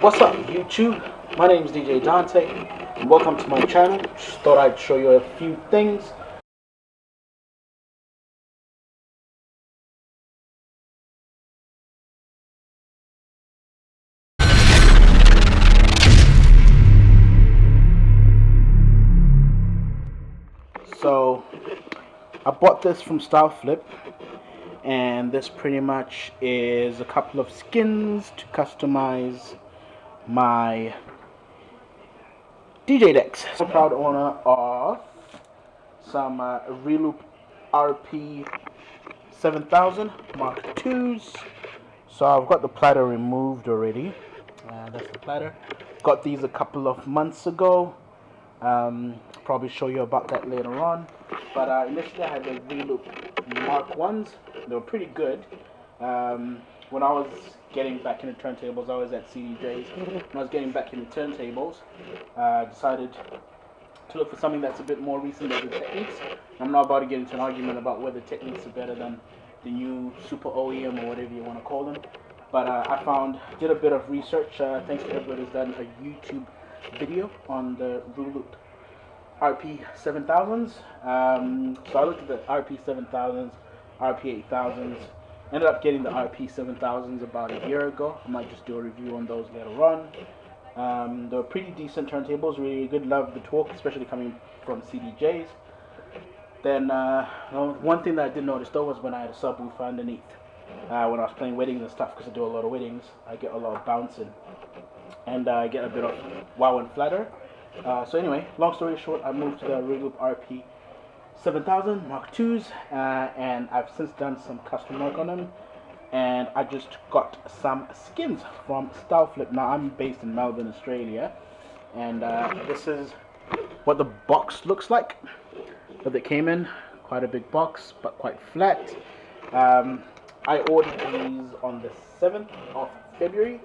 What's up, YouTube? My name is DJ Dante, and welcome to my channel. Just thought I'd show you a few things. So, I bought this from Style Flip, and this pretty much is a couple of skins to customize my DJ decks. I'm a proud owner of some Reloop RP 7000 Mark IIs. So I've got the platter removed already. That's the platter. Got these a couple of months ago. Probably show you about that later on. But initially I had the Reloop Mark 1s. They were pretty good. When I was getting back into turntables, I was at CDJs. When I was getting back into turntables, I decided to look for something that's a bit more recent than the Techniques. I'm not about to get into an argument about whether Techniques are better than the new Super OEM or whatever you want to call them. But I did a bit of research, thanks to everybody who's done a YouTube video on the Reloop RP 7000s. So I looked at the RP 7000s, RP 8000s, ended up getting the RP 7000s about a year ago. I might just do a review on those later on. They were pretty decent turntables, really good. Love the torque, especially coming from CDJs. Then one thing that I did notice though was when I had a subwoofer underneath. When I was playing weddings and stuff, because I do a lot of weddings, I get a lot of bouncing, and I get a bit of wow and flatter. So anyway, long story short, I moved to the Reloop RP 7000 Mark IIs, and I've since done some custom work on them, and I just got some skins from Style Flip. Now I'm based in Melbourne, Australia, and this is what the box looks like that they came in. Quite a big box, but quite flat. I ordered these on the 7th of February,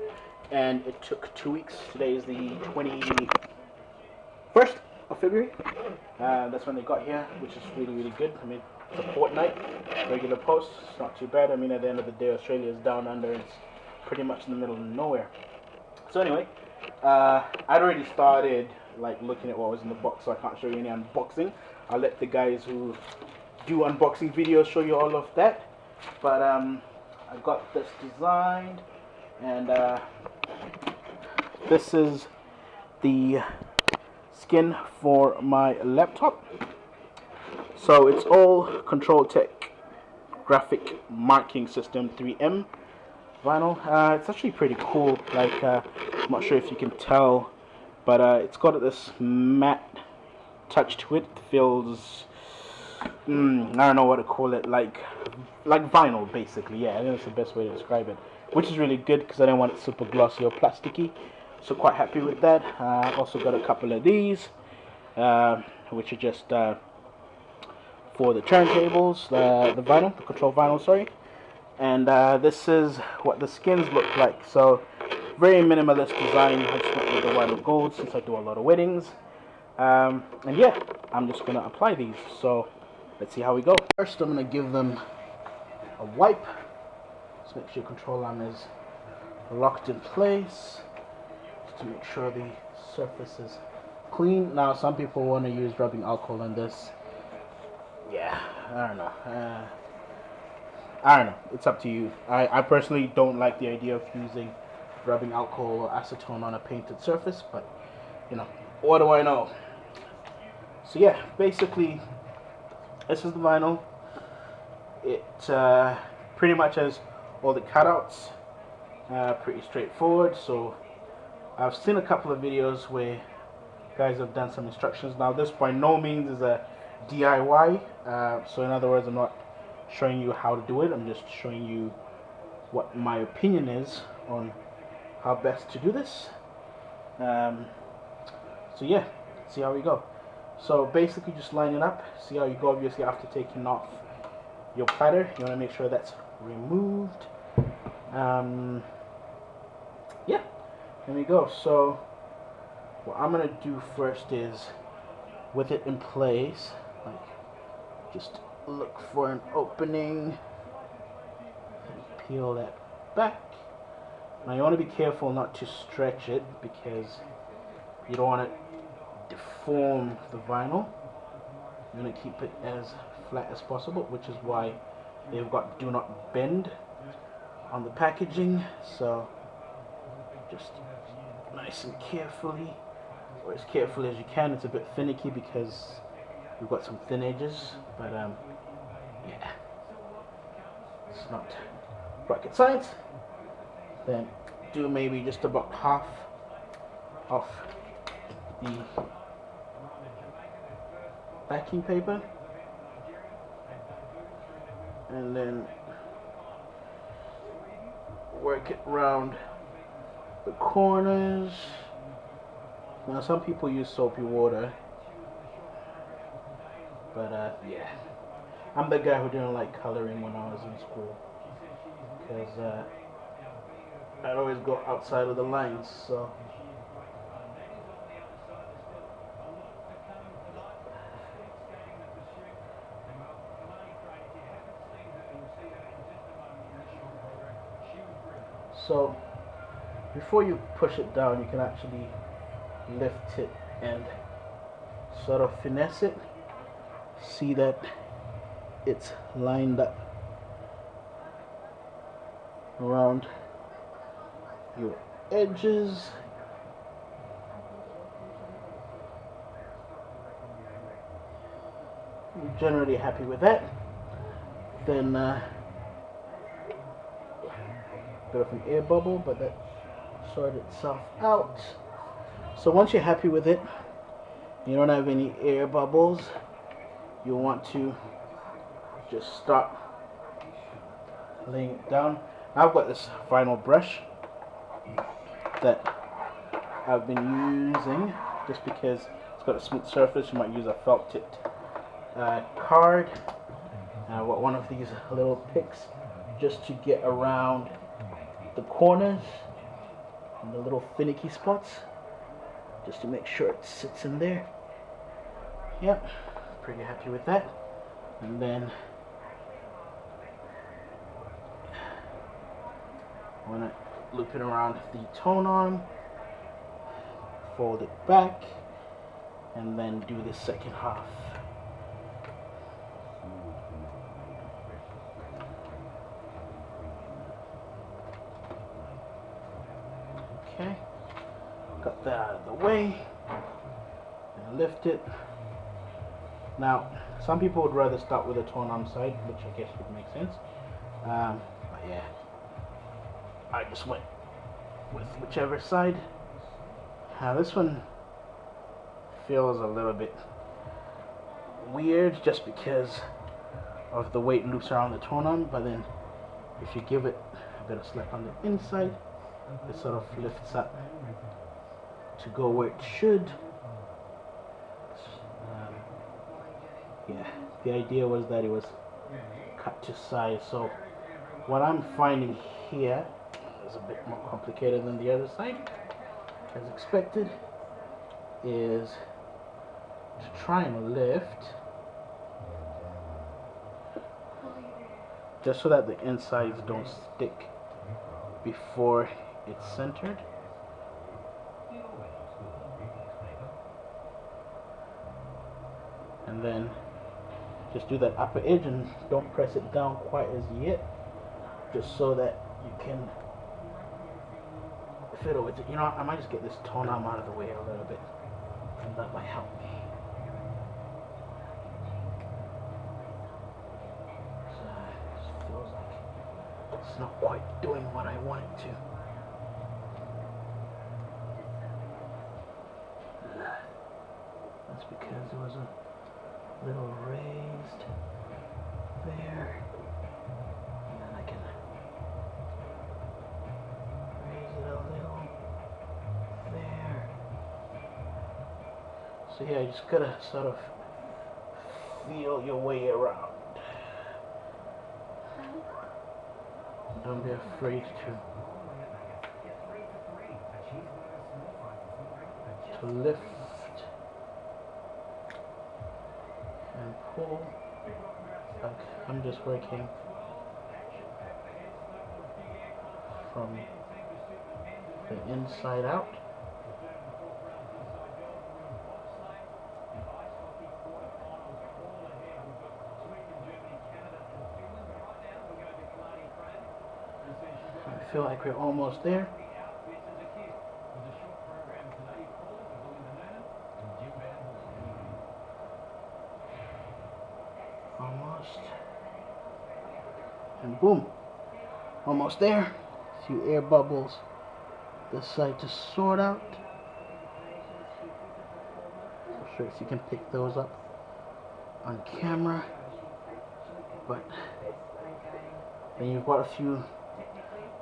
and it took 2 weeks. Today is the 21st of February. That's when they got here, which is really, really good. I mean, it's a fortnight, regular post. It's not too bad. I mean, at the end of the day, Australia is down under. It's pretty much in the middle of nowhere. So anyway, I'd already started like looking at what was in the box, so I can't show you any unboxing. I'll let the guys who do unboxing videos show you all of that. But I got this designed, and this is the skin for my laptop. So it's all Control Tech graphic marking system 3M vinyl. It's actually pretty cool. Like I'm not sure if you can tell, but it's got this matte touch to it. It feels I don't know what to call it, like vinyl basically. Yeah, I think that's the best way to describe it, which is really good because I don't want it super glossy or plasticky, so quite happy with that. Also got a couple of these which are just for the turntables, the vinyl, the control vinyl, sorry. And this is what the skins look like. So very minimalist design. I just went with the white and gold since I do a lot of weddings. And yeah, I'm just gonna apply these. So let's see how we go. First, I'm going to give them a wipe. Just make sure your control arm is locked in place, just to make sure the surface is clean. Now, some people want to use rubbing alcohol on this. Yeah, I don't know. It's up to you. I personally don't like the idea of using rubbing alcohol or acetone on a painted surface, but you know, what do I know? So yeah, basically, this is the vinyl. It pretty much has all the cutouts, pretty straightforward. So I've seen a couple of videos where guys have done some instructions. Now this by no means is a DIY, so in other words, I'm not showing you how to do it. I'm just showing you what my opinion is on how best to do this. So yeah, see how we go. So basically just line it up. See how you go. Obviously after taking off your platter, you want to make sure that's removed. Yeah, there we go. So what I'm going to do first is, with it in place, like just look for an opening, peel that back, Now you want to be careful not to stretch it because you don't want to deform the vinyl. You want to keep it as flat as possible, which is why they've got do not bend on the packaging. So just nice and carefully, or as carefully as you can. It's a bit finicky because we've got some thin edges, but yeah, it's not rocket science. Then do maybe just about half of the backing paper, and then work it around the corners. Now some people use soapy water, but yeah, I'm the guy who didn't like coloring when I was in school because I'd always go outside of the lines. So before you push it down, you can actually lift it and sort of finesse it. See that it's lined up around your edges. I'm generally happy with that. Then bit of an air bubble, but that sorted itself out. So once you're happy with it, you don't have any air bubbles, you want to just start laying it down. I've got this vinyl brush that I've been using just because it's got a smooth surface. You might use a felt tipped card. I've got one of these little picks just to get around the corners and the little finicky spots, just to make sure it sits in there. Yep, pretty happy with that. And then I want to loop it around the tone arm, fold it back, and then do the second half. Okay, got that out of the way, and lift it. Now, some people would rather start with the tone arm side, which I guess would make sense. But yeah, I just went with whichever side. This one feels a little bit weird just because of the way it loops around the tone arm, but then if you give it a bit of slack on the inside, it sort of lifts up to go where it should. Yeah, the idea was that it was cut to size. So what I'm finding here is a bit more complicated than the other side, as expected, is to try and lift just so that the insides don't stick before it's centered. And then just do that upper edge and don't press it down quite as yet, just so that you can fiddle with it. You know, I might just get this tone arm out of the way a little bit, and that might help me. So it just feels like it's not quite doing what I want it to. That's because it was a little raised there, and then I can raise it a little there. So yeah, you just gotta sort of feel your way around. Don't be afraid to lift and pull. Like I'm just working from inside out. I feel like we're almost there. Almost. And boom. Almost there. A few air bubbles this side to sort out. I'm sure you can pick those up on camera. But then you've got a few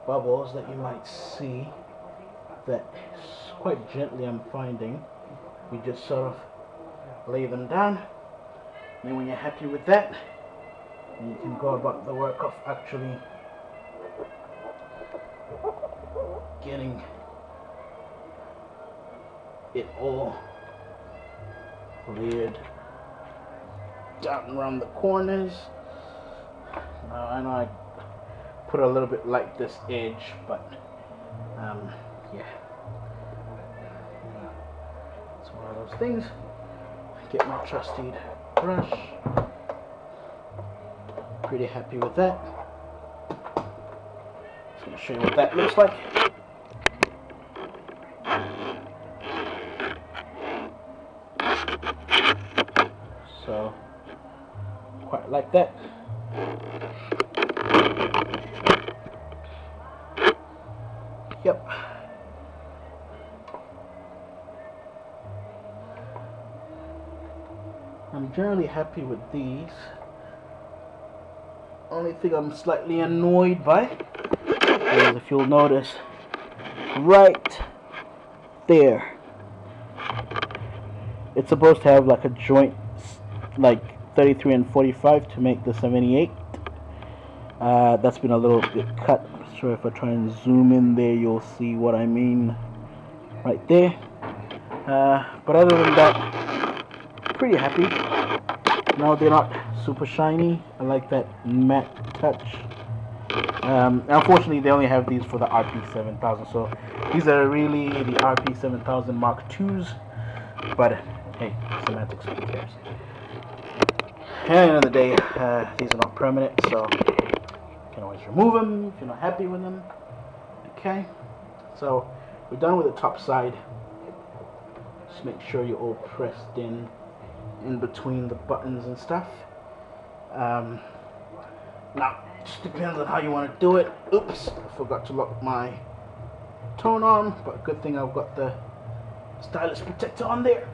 bubbles that you might see that quite gently I'm finding. You just sort of lay them down. And then when you're happy with that, you can go about the work of actually getting it all layered down around the corners. Now I know I put a little bit like this edge, but yeah, it's one of those things. Get my trusty brush. Pretty happy with that. Just gonna show you what that looks like. So quite like that. Yep. I'm generally happy with these. Only thing I'm slightly annoyed by is, if you'll notice, right there, it's supposed to have like a joint like 33 and 45 to make the 78. That's been a little bit cut. I'm sure if I try and zoom in there, you'll see what I mean right there. But other than that, pretty happy. No, they're not super shiny. I like that matte touch. Unfortunately, they only have these for the RP7000, so these are really the RP7000 Mark IIs. But hey, semantics, who cares? At the end of the day, these are not permanent, so you can always remove them if you're not happy with them. Okay, so we're done with the top side. Just make sure you're all pressed in between the buttons and stuff. Now, just depends on how you want to do it. Oops, I forgot to lock my tone on, but good thing I've got the stylus protector on there.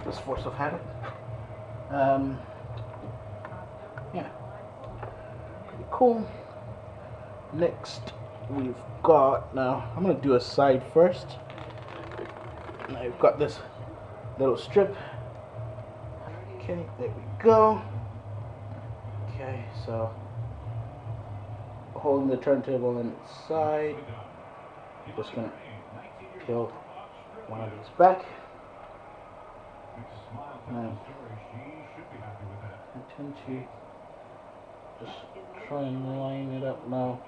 Just force of habit. Yeah, pretty cool. Next, we've got, now I'm going to do a side first. Now we've got this little strip. Okay, there we go. Okay, so holding the turntable on its side, just gonna peel one of these back. Now, I tend to just try and line it up now.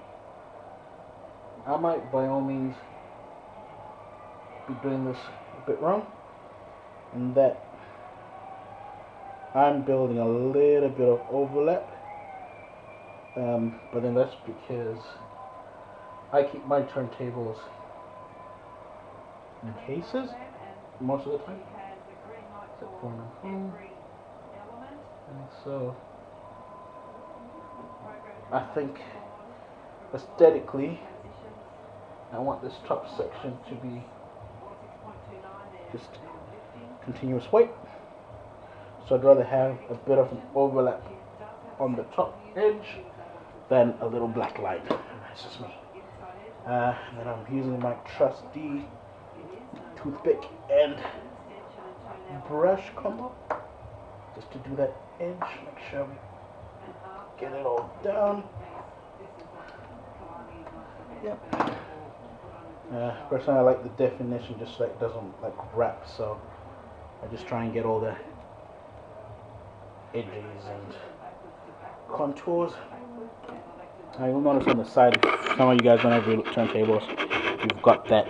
I might by all means be doing this a bit wrong, and that I'm building a little bit of overlap, but then that's because I keep my turntables in cases most of the time, except for my phone. And so I think aesthetically I want this top section to be just continuous white. So I'd rather have a bit of an overlap on the top edge than a little black line. That's just me. And then I'm using my trusty toothpick and brush combo just to do that edge. Make sure we get it all down. Yep. Personally, I like the definition, just like doesn't like wrap. So I just try and get all the edges and contours. Now you'll notice on the side, some of you guys don't have real turntables, you've got that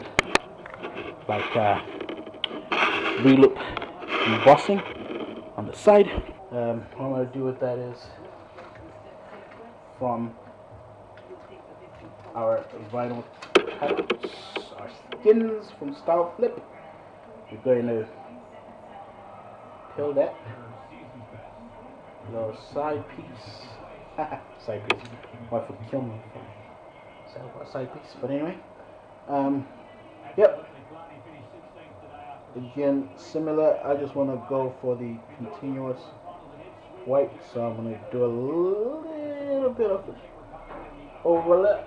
like reloop embossing on the side. What I'm going to do with that is, from our vinyl cuts, our skins from Style Flip, we're going to peel that little side piece. Side piece. Wife would kill me if I said about side piece. But anyway, yep. Again, similar. I just want to go for the continuous white, so I'm going to do a little bit of overlap.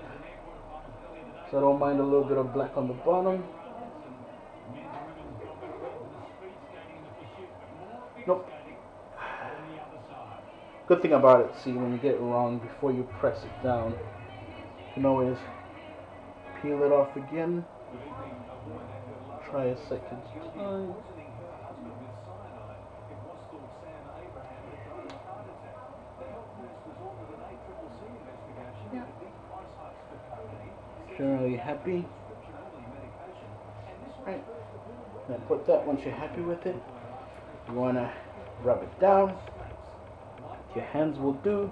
So I don't mind a little bit of black on the bottom. Nope. Good thing about it, see, when you get it wrong, before you press it down, you can always peel it off again. Try a second time. Yeah. Generally happy. Right. Now put that, once you're happy with it, you want to rub it down. Your hands will do,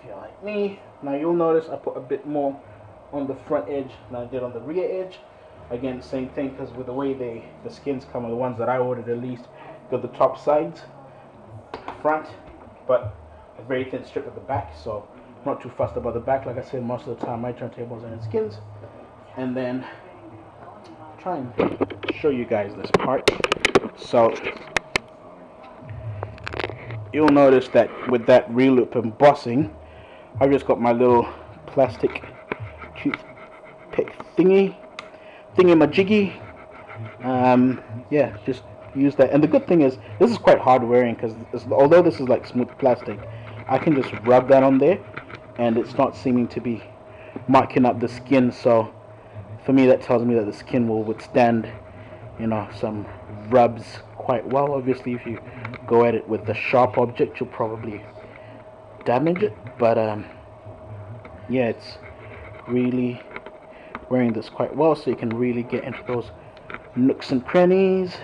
if you're like me. Now you'll notice I put a bit more on the front edge than I did on the rear edge. Again, same thing, because with the way the skins come, or the ones that I ordered at least, got the top sides front, but a very thin strip at the back, so I'm not too fussed about the back. Like I said, most of the time my turntables are in skins. And then try and show you guys this part. So you'll notice that with that reloop embossing, I've just got my little plastic toothpick thingy-majiggy. Yeah, just use that. And the good thing is, this is quite hard wearing, because although this is like smooth plastic, I can just rub that on there, and it's not seeming to be marking up the skin. So for me, that tells me that the skin will withstand, you know, some rubs quite well. Obviously, if you go at it with a sharp object, you'll probably damage it, but yeah, it's really wearing this quite well, so you can really get into those nooks and crannies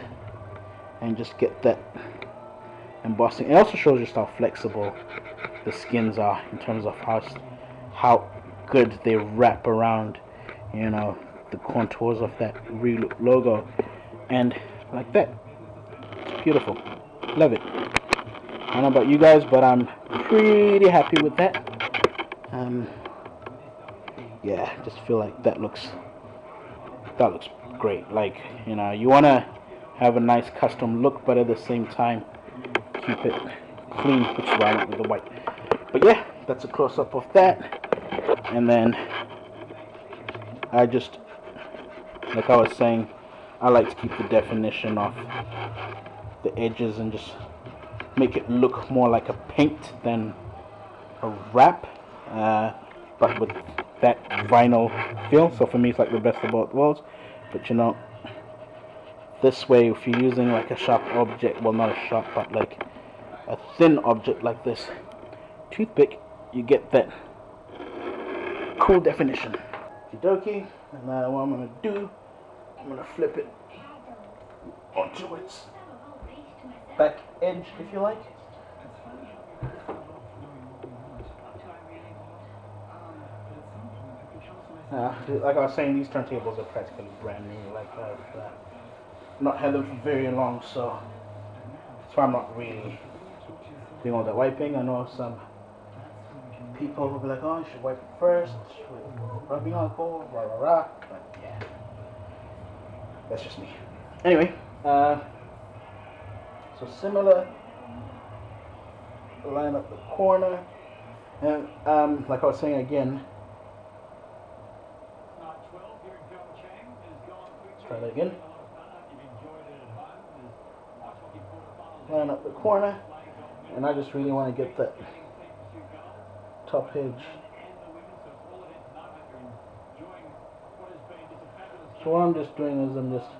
and just get that embossing. It also shows just how flexible the skins are in terms of how good they wrap around, you know, the contours of that reloop logo, and like that. It's beautiful. Love it. I don't know about you guys, but I'm pretty happy with that. Yeah, just feel like that looks great. Like, you know, you want to have a nice custom look, but at the same time keep it clean, which is why I went with the white. But yeah, that's a close-up of that. And then I just, like I was saying, I like to keep the definition of the edges and just make it look more like a paint than a wrap, but with that vinyl feel. So for me, it's like the best of both worlds. But you know, this way, if you're using like a sharp object, well, not a sharp, but like a thin object like this toothpick, you get that cool definition. Okie and now what I'm gonna do, I'm gonna flip it onto its back edge, if you like. Like I was saying, these turntables are practically brand new. Like I've not had them for very long, so that's why I'm not really doing all that wiping. I know some people will be like, "Oh, you should wipe it first with rubbing alcohol, rah rah rah." But yeah, that's just me. Anyway, so similar. Line up the corner, and like I was saying again. Try that again. Line up the corner, and I just really want to get that top edge. So what I'm just doing is I'm just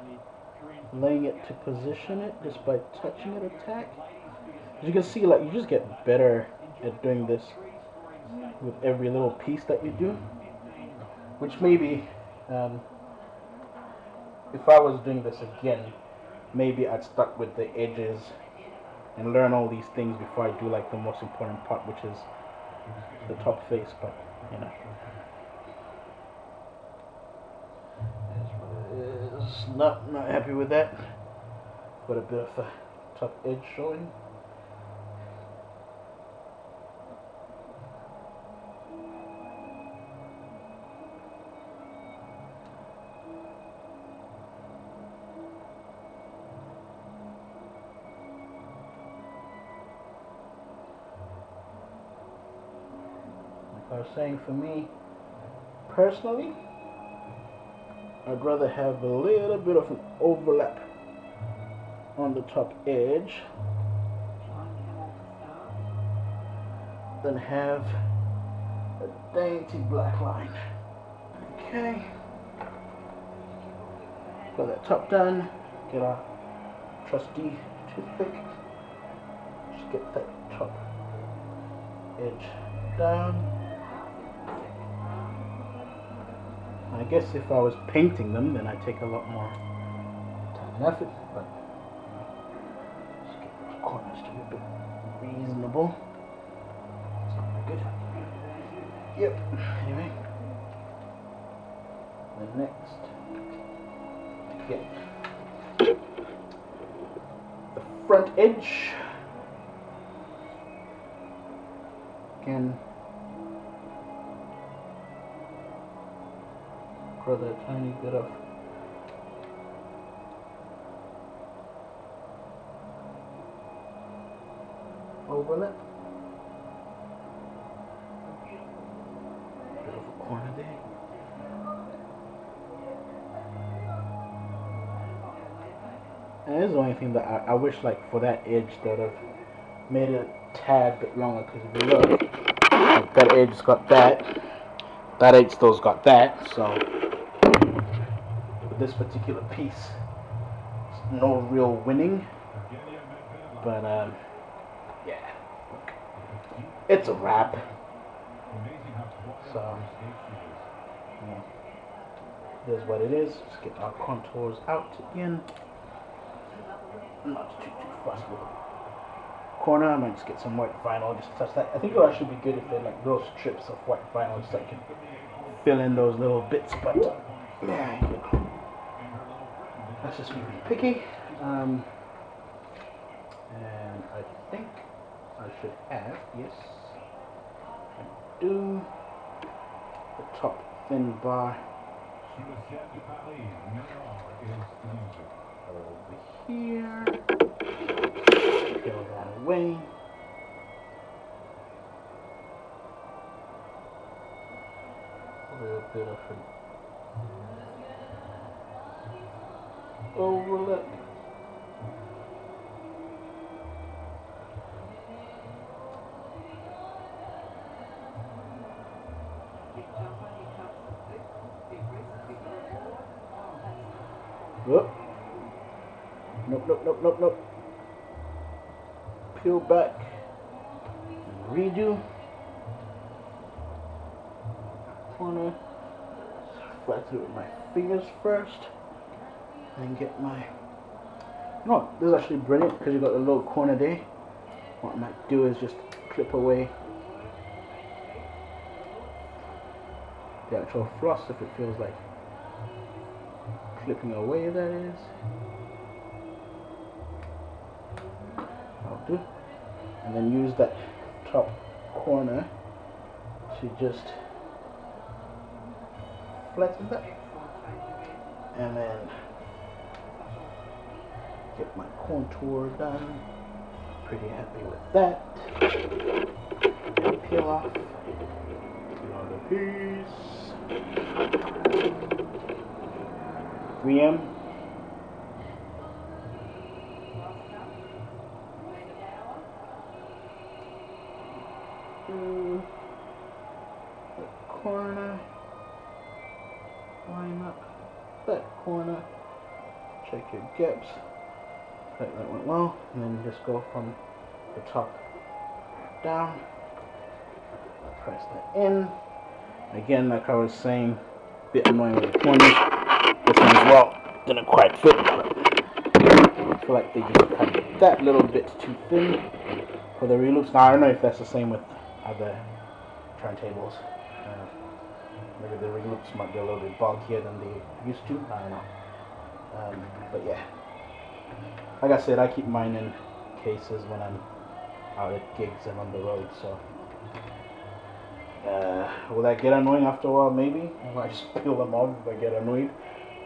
laying it to position it just by touching it a tack. As you can see, like, you just get better at doing this with every little piece that you do, which maybe if I was doing this again, maybe I'd start with the edges and learn all these things before I do like the most important part, which is the top face. But you know, that's what it is. Not happy with that. Got a bit of a top edge showing. I was saying, for me personally, I'd rather have a little bit of an overlap on the top edge than have a dainty black line. Okay, got that top done. Get our trusty toothpick, just get that top edge down. I guess if I was painting them, then I'd take a lot more time and effort, but just get those corners to be a bit reasonable. It's not very good. Yep. Anyway, the next, get the front edge. Again, for a tiny bit of overlap, bit of a corner there. And this is the only thing that I wish, like, for that edge, that have made it a tad bit longer, because if you look, like, that edge's got that edge still's got that, so with this particular piece, no real winning, but yeah, it's a wrap. So yeah, it is what it is. Let's get our contours out again. Not too fussed with the corner. I might just get some white vinyl, just touch that. I think it would actually be good if they're like those strips of white vinyl, just so I can fill in those little bits. But yeah, that's just me being picky. And I think I should have, yes, I do, the top thin bar over here. Peel that away. A little bit of an overlap. Whoop. Nope. Peel back. Redo. Corner. Flatten it with my fingers first. And get my... You know what? This is actually brilliant because you got the little corner there. What I might do is just clip away the actual floss if it feels like clipping away, that is. I'll do. And then use that top corner to just flatten that. And then get my contour done. Pretty happy with that. And peel off another piece. 3M. That corner. Line up that corner. Check your gaps. That went well. And then just go from the top down. Press that in. Again, like I was saying, a bit annoying with the corners. This one as well. didn't quite fit. I feel like they just cut that little bit too thin for the reloops. Now I don't know if that's the same with other turntables. Maybe the reloops might be a little bit bulkier than they used to. I don't know. But yeah, like I said, I keep mine in cases when I'm out at gigs and on the road. So will that get annoying after a while? Maybe I might just peel them off if I get annoyed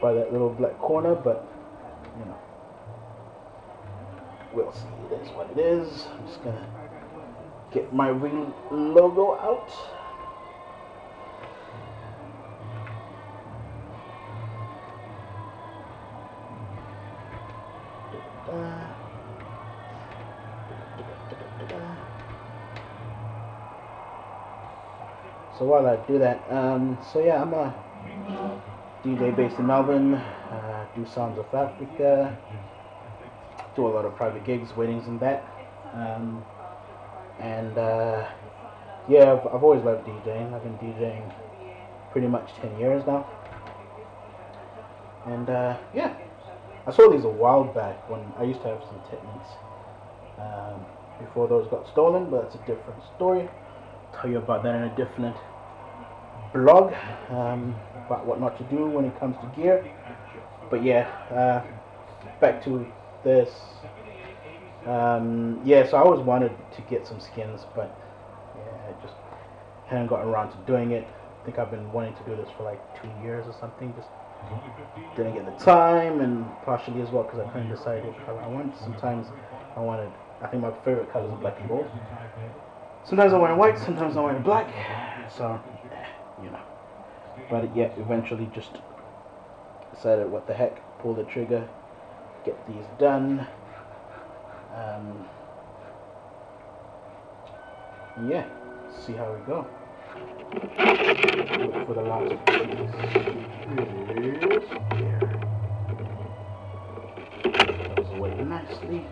by that little black corner. But you know, we'll see. It is what it is. I'm just gonna get my real logo out. So while I do that, so yeah, I'm a DJ based in Melbourne, do Sounds of Africa, do a lot of private gigs, weddings and that, yeah, I've always loved DJing. I've been DJing pretty much 10 years now, and yeah, I saw these a while back when I used to have some Techniques before those got stolen, but it's a different story. I'll tell you about that in a different blog, about what not to do when it comes to gear. But yeah, back to this. Yeah, so I always wanted to get some skins, but yeah, I just hadn't gotten around to doing it. I think I've been wanting to do this for like 2 years or something, just didn't get the time, and partially as well because I couldn't decide what color I wanted. Sometimes I think my favorite color is black and gold. Sometimes I'm wearing white, sometimes I'm wearing black, so you know. But yeah, eventually just decided what the heck, pull the trigger, get these done. Yeah, see how we go. Look for the last piece. Goes away nicely.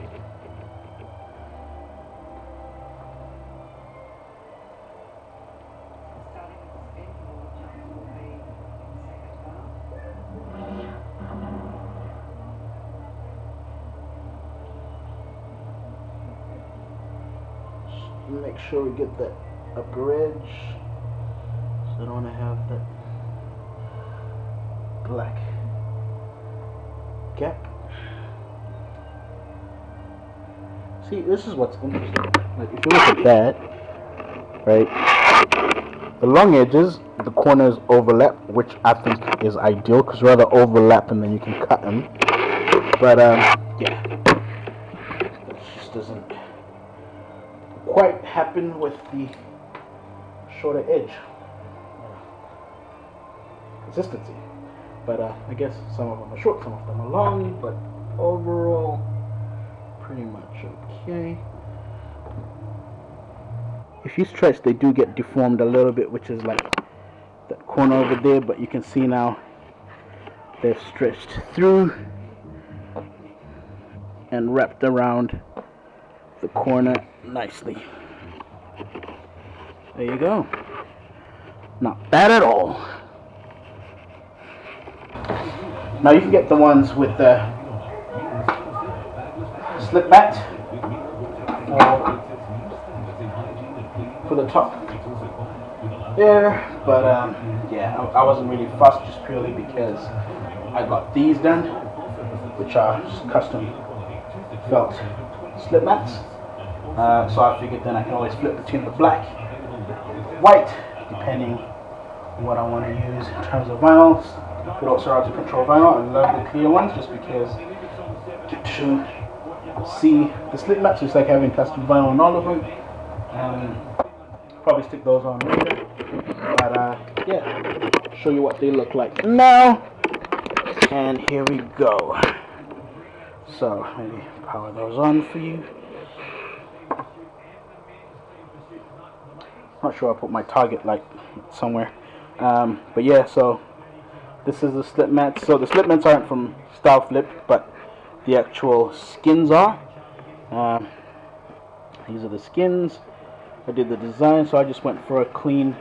Make sure we get that upper edge, so I don't want to have that black gap. See, this is what's interesting. Like if you look at that, right, the long edges, the corners overlap, which I think is ideal because rather overlap and then you can cut them. But yeah, it just doesn't quite happen with the shorter edge consistency. But I guess some of them are short, some of them are long, but overall pretty much okay. If you stretch, they do get deformed a little bit, which is like that corner over there, but you can see now they've stretched through and wrapped around the corner nicely. There you go. Not bad at all. Now you can get the ones with the slip mat for the top there, but yeah, I wasn't really fussed just purely because I got these done, which are just custom felt slip mats. So I figured then I can always flip between the black, white, depending on what I want to use in terms of vinyls. But also how to control vinyl. I love the clear ones just because to see the slip mats, it's like having custom vinyl on all of them. Probably stick those on later. But yeah, show you what they look like now. And here we go. So maybe power those on for you. Not sure I put my target light somewhere, but yeah, so this is the slip mats. So the slip mats aren't from Style Flip, but the actual skins are. These are the skins. I did the design, so I just went for a clean,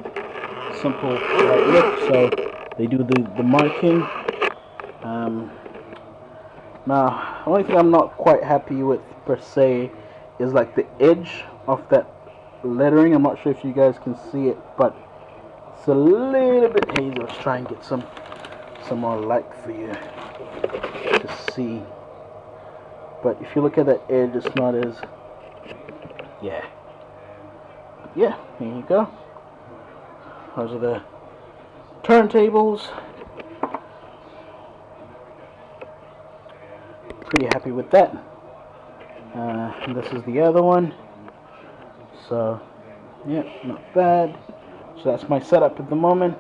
simple white look. So they do the marking. Now, the only thing I'm not quite happy with per se is like the edge of that lettering. I'm not sure if you guys can see it, but it's a little bit hazy. Let's try and get some more light for you to see. But if you look at that edge, it's not as, yeah, here you go. Those are the turntables. Pretty happy with that. And this is the other one. So yeah, not bad. So that's my setup at the moment.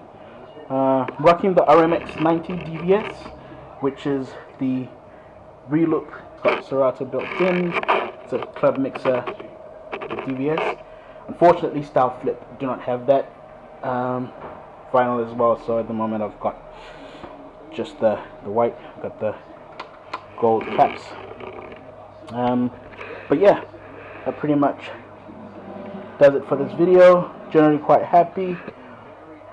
Rocking the RMX 90 DVS, which is the reloop. Got Serato built in. It's a club mixer DVS. Unfortunately, Style Flip do not have that vinyl as well. So at the moment, I've got just the white. Got the gold caps. But yeah, that pretty much does it for this video. Generally quite happy.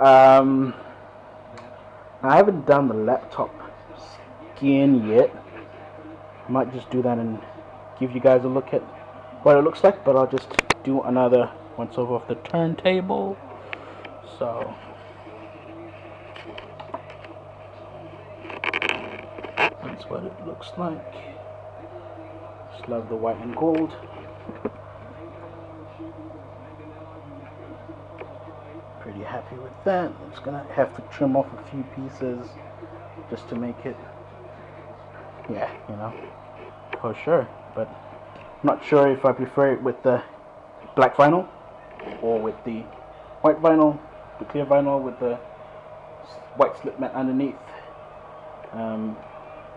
I haven't done the laptop skin yet. I might just do that and give you guys a look at what it looks like, but I'll just do another once over of the turntable. So that's what it looks like. Just love the white and gold. Pretty happy with that. I'm just gonna have to trim off a few pieces just to make it, yeah, you know, for sure. But I'm not sure if I prefer it with the black vinyl or with the white vinyl, the clear vinyl with the white slip mat underneath.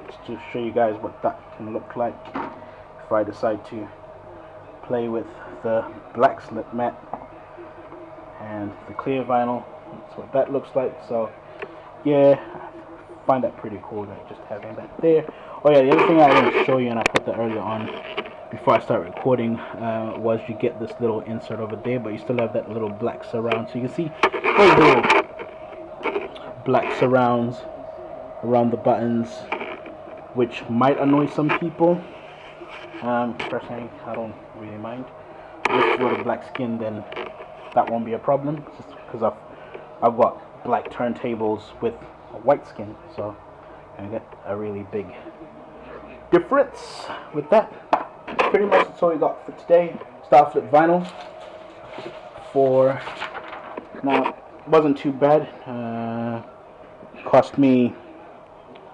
Just to show you guys what that can look like if I decide to play with the black slip mat and the clear vinyl. That's what that looks like. So yeah, I find that pretty cool, that just having that there. Oh yeah, the other thing I didn't show you, and I put that earlier on before I start recording, was you get this little insert over there, but you still have that little black surround. So you can see those little black surrounds around the buttons, which might annoy some people. Personally, I don't really mind. If you're the black skin, then that won't be a problem, just because I've got black turntables with a white skin, so I get a really big difference with that. Pretty much that's all we got for today. Style Flip vinyl for now. It wasn't too bad. Cost me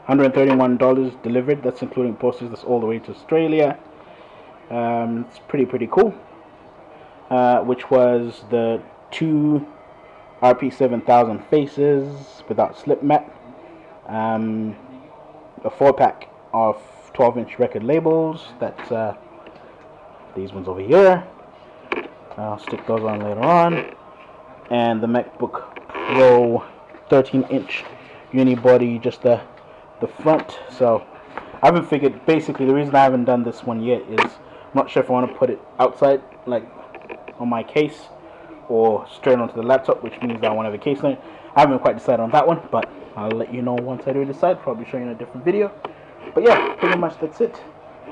$131 delivered. That's including postage. That's all the way to Australia. It's pretty cool. Which was the 2 RP7000 faces without slip mat, a 4-pack of 12-inch record labels. That's these ones over here. I'll stick those on later on. And the MacBook Pro 13-inch unibody, just the front. So I haven't figured. Basically, the reason I haven't done this one yet is I'm not sure if I want to put it outside, like on my case, or straight onto the laptop, which means I won't have a case on it. I haven't quite decided on that one, but I'll let you know once I do decide. Probably show you in a different video. But yeah, pretty much that's it.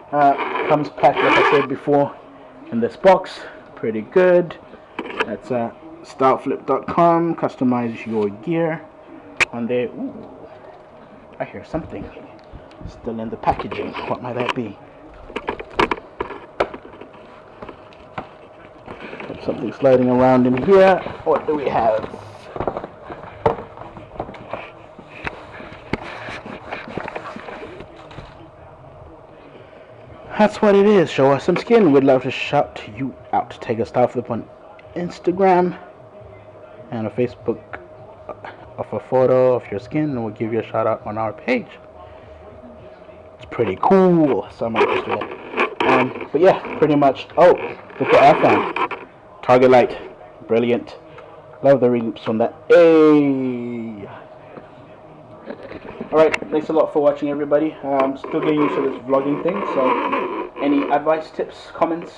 Comes packed, like I said before, in this box. Pretty good. That's styleflip.com. Customize your gear on there. Ooh, I hear something still in the packaging. What might that be? Something sliding around in here. What do we have? That's what it is. Show us some skin. We'd love to shout you out. Take a Style Flip on Instagram and a Facebook of a photo of your skin, and we'll give you a shout out on our page. It's pretty cool. So I might just do that. But yeah, pretty much. Oh, look what I found. Target light, brilliant. Love the reloops on that. Hey. Alright, thanks a lot for watching, everybody. I'm still getting used to this vlogging thing, so any advice, tips, comments,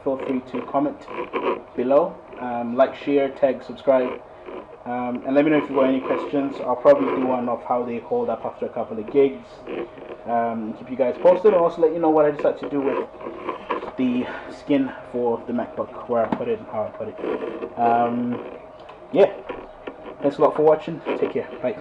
feel free to comment below. Like, share, tag, subscribe, and let me know if you've got any questions. I'll probably do one of how they hold up after a couple of gigs. Keep you guys posted, and also let you know what I decided to do with the skin for the MacBook, where I put it and how I put it. Yeah, thanks a lot for watching. Take care. Bye.